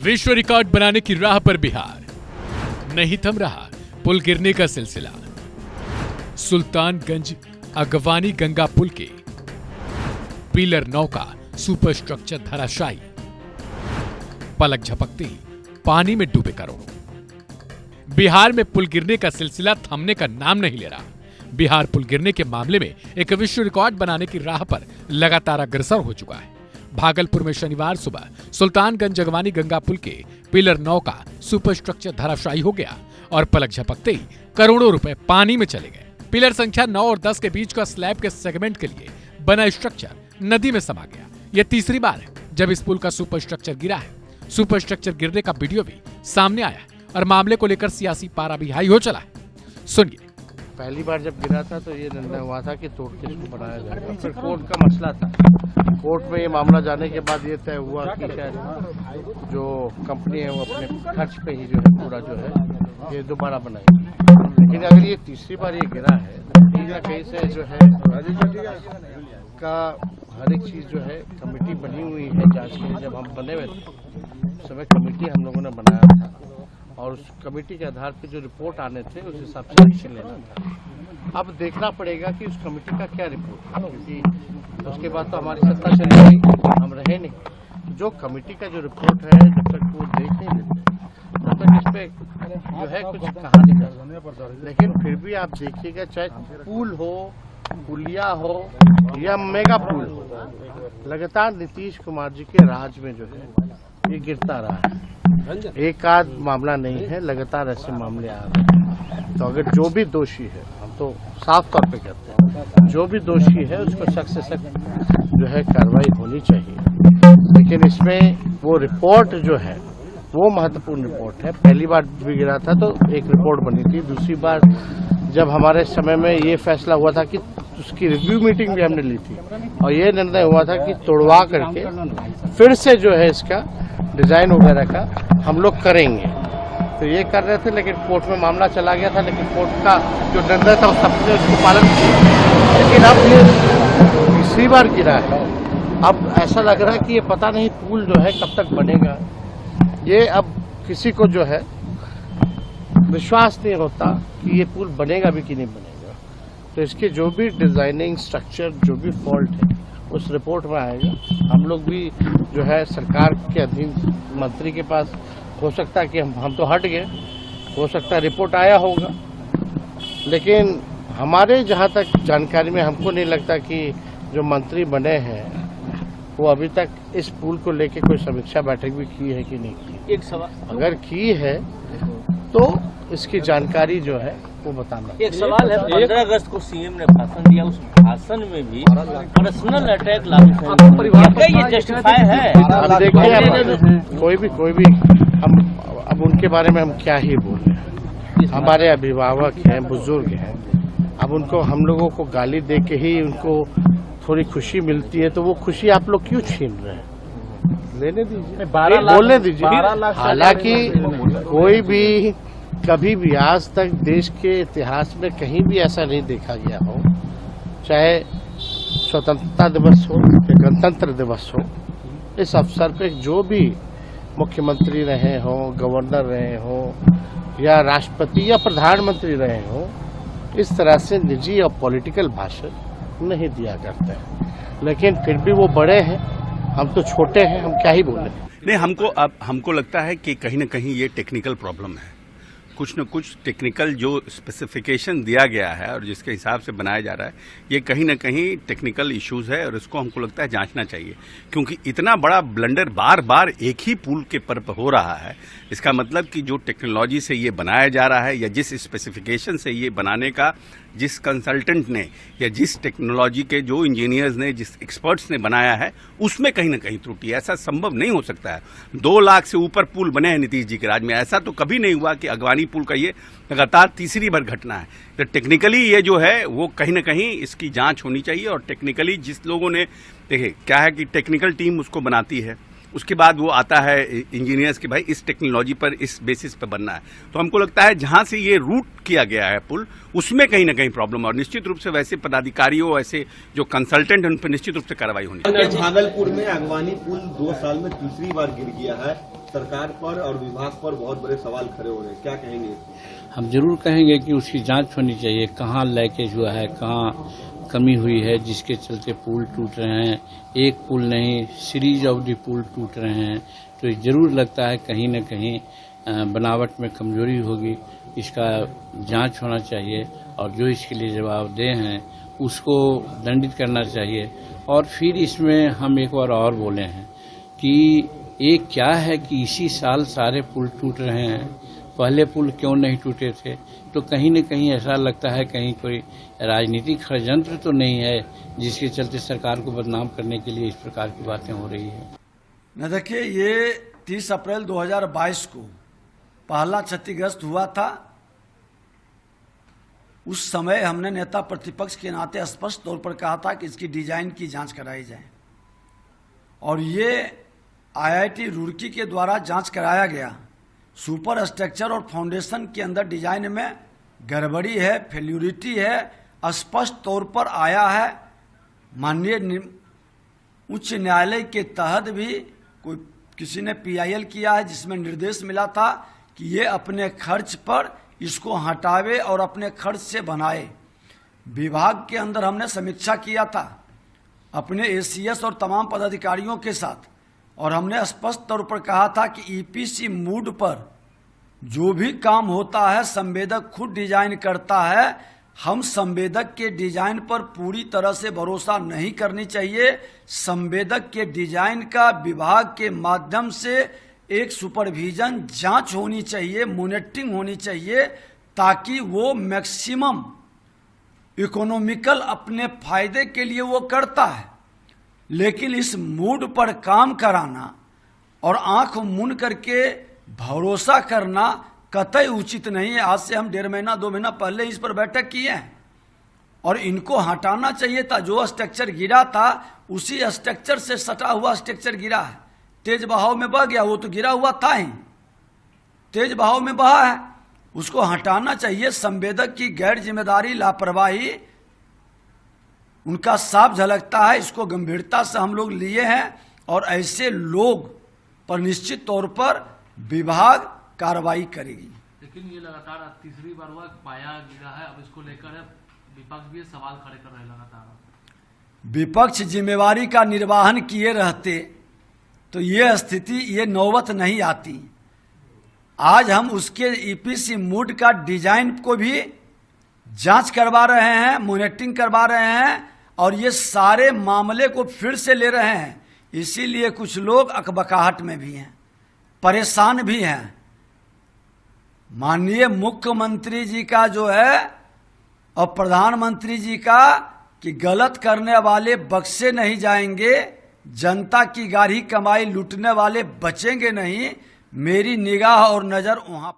विश्व रिकॉर्ड बनाने की राह पर बिहार, नहीं थम रहा पुल गिरने का सिलसिला। सुल्तानगंज अगवानी गंगा पुल के पिलर 9 का सुपर स्ट्रक्चर धराशायी, पलक झपकते ही पानी में डूबे करोड़ों। बिहार में पुल गिरने का सिलसिला थमने का नाम नहीं ले रहा। बिहार पुल गिरने के मामले में एक विश्व रिकॉर्ड बनाने की राह पर लगातार अग्रसर हो चुका है। भागलपुर में शनिवार सुबह सुल्तानगंज अगवानी गंगा पुल के पिलर 9 का सुपर स्ट्रक्चर धराशायी हो गया और पलक झपकते ही करोड़ों रुपए पानी में चले गए। पिलर संख्या 9 और 10 के बीच का स्लैब के सेगमेंट के लिए बना स्ट्रक्चर नदी में समा गया। यह तीसरी बार है जब इस पुल का सुपर स्ट्रक्चर गिरा है। सुपर स्ट्रक्चर गिरने का वीडियो भी सामने आया और मामले को लेकर सियासी पारा भी हाई हो चला है। सुनिए। पहली बार जब गिरा था तो ये निर्णय हुआ था कि तोड़ के इसको बनाया जाएगा। फिर कोर्ट का मसला था, कोर्ट में ये मामला जाने के बाद ये तय हुआ कि शायद जो कंपनी है वो अपने खर्च पे ही जो है पूरा जो है ये दोबारा बनाएगी। लेकिन अगर ये तीसरी बार ये गिरा है कहीं ना कहीं से जो है का हर एक चीज जो है कमेटी बनी हुई है जांच के लिए। जब हम बने हुए थे उस समय कमेटी हम लोगों ने बनाया था और उस कमेटी के आधार पर जो रिपोर्ट आने थे उस हिसाब से एक्शन लेना था। अब देखना पड़ेगा कि उस कमेटी का क्या रिपोर्ट है, क्योंकि उसके बाद तो हमारी सत्ता चली गई, हम रहे नहीं। जो कमेटी का जो रिपोर्ट है जब तक वो देख नहीं लेते तब तक इस पे जो है कुछ कहा नहीं जा सकता। लेकिन फिर भी आप देखिएगा, चाहे पुल हो, पुलिया हो या मेगा पुल हो, लगातार नीतीश कुमार जी के राज में जो है ये गिरता रहा है। एक आध मामला नहीं है, लगातार ऐसे मामले आ रहे हैं। तो अगर जो भी दोषी है, हम तो साफ तौर पे कहते हैं, जो भी दोषी है उसको सख्त से सख्त जो है कार्रवाई होनी चाहिए। लेकिन इसमें वो रिपोर्ट जो है वो महत्वपूर्ण रिपोर्ट है। पहली बार भी गिरा था तो एक रिपोर्ट बनी थी, दूसरी बार जब हमारे समय में ये फैसला हुआ था कि उसकी रिव्यू मीटिंग भी हमने ली थी और ये निर्णय हुआ था कि तोड़वा करके फिर से जो है इसका डिजाइन वगैरह का हम लोग करेंगे। तो ये कर रहे थे, लेकिन कोर्ट में मामला चला गया था। लेकिन कोर्ट का जो निर्णय था वो सबने उसको पालन किया। लेकिन अब ये तीसरी बार गिरा है। अब ऐसा लग रहा है कि ये पता नहीं पुल जो है कब तक बनेगा। ये अब किसी को जो है विश्वास नहीं होता कि ये पुल बनेगा भी कि नहीं बनेगा। तो इसके जो भी डिजाइनिंग स्ट्रक्चर जो भी फॉल्ट है उस रिपोर्ट में आएगा। हम लोग भी जो है सरकार के अधीन मंत्री के पास हो सकता है कि हम तो हट गए, हो सकता है रिपोर्ट आया होगा। लेकिन हमारे जहाँ तक जानकारी में हमको नहीं लगता कि जो मंत्री बने हैं वो अभी तक इस पुल को लेके कोई समीक्षा बैठक भी की है कि नहीं की। एक सवाल, अगर की है तो इसकी जानकारी जो है वो बताना। एक सवाल है, 15 अगस्त को सीएम ने भाषण दिया, उस भाषण में भी पर्सनल अटैक लागू क्या ये जस्टिफाई है? अब देखिए, कोई भी हम अब उनके बारे में हम क्या ही बोले। हमारे अभिभावक हैं, बुजुर्ग हैं, अब उनको हम लोगों को गाली दे के ही उनको थोड़ी खुशी मिलती है, तो वो खुशी आप लोग क्यों छीन रहे हैं? लेने दीजिए, बोलने दीजिए। हालांकि कोई भी कभी भी आज तक देश के इतिहास में कहीं भी ऐसा नहीं देखा गया हो, चाहे स्वतंत्रता दिवस हो या गणतंत्र दिवस हो, इस अवसर पे जो भी मुख्यमंत्री रहे हो, गवर्नर रहे हो या राष्ट्रपति या प्रधानमंत्री रहे हो, इस तरह से निजी और पॉलिटिकल भाषण नहीं दिया करते हैं। लेकिन फिर भी वो बड़े हैं, हम तो छोटे हैं, हम क्या ही बोले। नहीं, हमको लगता है कि कहीं ना कहीं ये टेक्निकल प्रॉब्लम है। कुछ न कुछ टेक्निकल जो स्पेसिफिकेशन दिया गया है और जिसके हिसाब से बनाया जा रहा है, ये कहीं ना कहीं टेक्निकल इश्यूज है और इसको हमको लगता है जांचना चाहिए। क्योंकि इतना बड़ा ब्लंडर बार बार एक ही पुल के पर हो रहा है, इसका मतलब कि जो टेक्नोलॉजी से ये बनाया जा रहा है या जिस स्पेसिफिकेशन से ये बनाने का जिस कंसल्टेंट ने या जिस टेक्नोलॉजी के जो इंजीनियर्स ने, जिस एक्सपर्ट्स ने बनाया है, उसमें कहीं ना कहीं त्रुटि है। ऐसा संभव नहीं हो सकता है। 2 लाख से ऊपर पुल बने हैं नीतीश जी के राज में, ऐसा तो कभी नहीं हुआ कि अगवानी पुल का ये लगातार तीसरी बार घटना है। तो टेक्निकली ये जो है वो कहीं ना कहीं इसकी जांच होनी चाहिए। और टेक्निकली जिस लोगों ने, देखिए क्या है कि टेक्निकल टीम उसको बनाती है, उसके बाद वो आता है इंजीनियर्स कि भाई इस टेक्नोलॉजी पर, इस बेसिस पर बनना है। तो हमको लगता है जहां से ये रूट किया गया है पुल, उसमें कहीं ना कहीं प्रॉब्लम, और निश्चित रूप से वैसे पदाधिकारियों, ऐसे जो कंसल्टेंट, उन पर निश्चित रूप से कार्रवाई होनी चाहिए। भागलपुर में अगवानी पुल 2 साल में तीसरी बार गिर गया है। सरकार पर और विभाग पर बहुत बड़े सवाल खड़े हो रहे हैं, क्या कहेंगे? हम जरूर कहेंगे कि उसकी जांच होनी चाहिए, कहाँ लीकेज हुआ है, कहाँ कमी हुई है जिसके चलते पुल टूट रहे हैं। एक पुल नहीं, सीरीज ऑफ दी पुल टूट रहे हैं। तो जरूर लगता है कहीं न कहीं बनावट में कमजोरी होगी। इसका जांच होना चाहिए और जो इसके लिए जवाबदेह हैं उसको दंडित करना चाहिए। और फिर इसमें हम एक बार और बोले हैं कि एक क्या है कि इसी साल सारे पुल टूट रहे हैं, पहले पुल क्यों नहीं टूटे थे? तो कहीं न कहीं ऐसा लगता है कहीं कोई राजनीतिक षड्यंत्र तो नहीं है जिसके चलते सरकार को बदनाम करने के लिए इस प्रकार की बातें हो रही है। न देखिए, ये 30 अप्रैल 2022 को पहला क्षतिग्रस्त हुआ था। उस समय हमने नेता प्रतिपक्ष के नाते स्पष्ट तौर पर कहा था कि इसकी डिजाइन की जांच कराई जाए, और ये IIT रुड़की के द्वारा जांच कराया गया। सुपर स्ट्रक्चर और फाउंडेशन के अंदर डिजाइन में गड़बड़ी है, फेल्यूरिटी है, स्पष्ट तौर पर आया है। माननीय उच्च न्यायालय के तहत भी किसी ने PIL किया है जिसमें निर्देश मिला था कि ये अपने खर्च पर इसको हटावे और अपने खर्च से बनाए। विभाग के अंदर हमने समीक्षा किया था अपने ACS और तमाम पदाधिकारियों के साथ, और हमने स्पष्ट तौर पर कहा था कि EPC मूड पर जो भी काम होता है संवेदक खुद डिजाइन करता है। हम संवेदक के डिजाइन पर पूरी तरह से भरोसा नहीं करनी चाहिए। संवेदक के डिजाइन का विभाग के माध्यम से एक सुपरविजन जांच होनी चाहिए, मॉनिटरिंग होनी चाहिए, ताकि वो मैक्सिमम इकोनॉमिकल अपने फायदे के लिए वो करता है। लेकिन इस मूड पर काम कराना और आंख मूंद करके भरोसा करना कतई उचित नहीं है। आज से हम 1.5 महीना 2 महीना पहले इस पर बैठक किए हैं, और इनको हटाना चाहिए था। जो स्ट्रक्चर गिरा था उसी स्ट्रक्चर से सटा हुआ स्ट्रक्चर गिरा है, तेज बहाव में बह गया। वो तो गिरा हुआ था ही, तेज बहाव में बहा है, उसको हटाना चाहिए। संवेदक की गैर जिम्मेदारी, लापरवाही उनका साफ झलकता है। इसको गंभीरता से हम लोग लिए हैं, और ऐसे लोग पर निश्चित तौर पर विभाग कार्रवाई करेगी। लेकिन ये लगातार तीसरी बार हुआ, पाया गिरा है, अब इसको लेकर विपक्ष भी सवाल खड़े कर रहे हैं लगातार। विपक्ष जिम्मेवारी का निर्वहन किए रहते तो ये स्थिति, ये नौबत नहीं आती। आज हम उसके EPC मूड का डिजाइन को भी जांच करवा रहे हैं, मॉनिटरिंग करवा रहे हैं, और ये सारे मामले को फिर से ले रहे हैं। इसीलिए कुछ लोग अकबकाहट में भी हैं, परेशान भी हैं। माननीय मुख्यमंत्री जी का जो है और प्रधानमंत्री जी का कि गलत करने वाले बख्शे नहीं जाएंगे, जनता की गाढ़ी कमाई लूटने वाले बचेंगे नहीं। मेरी निगाह और नजर वहां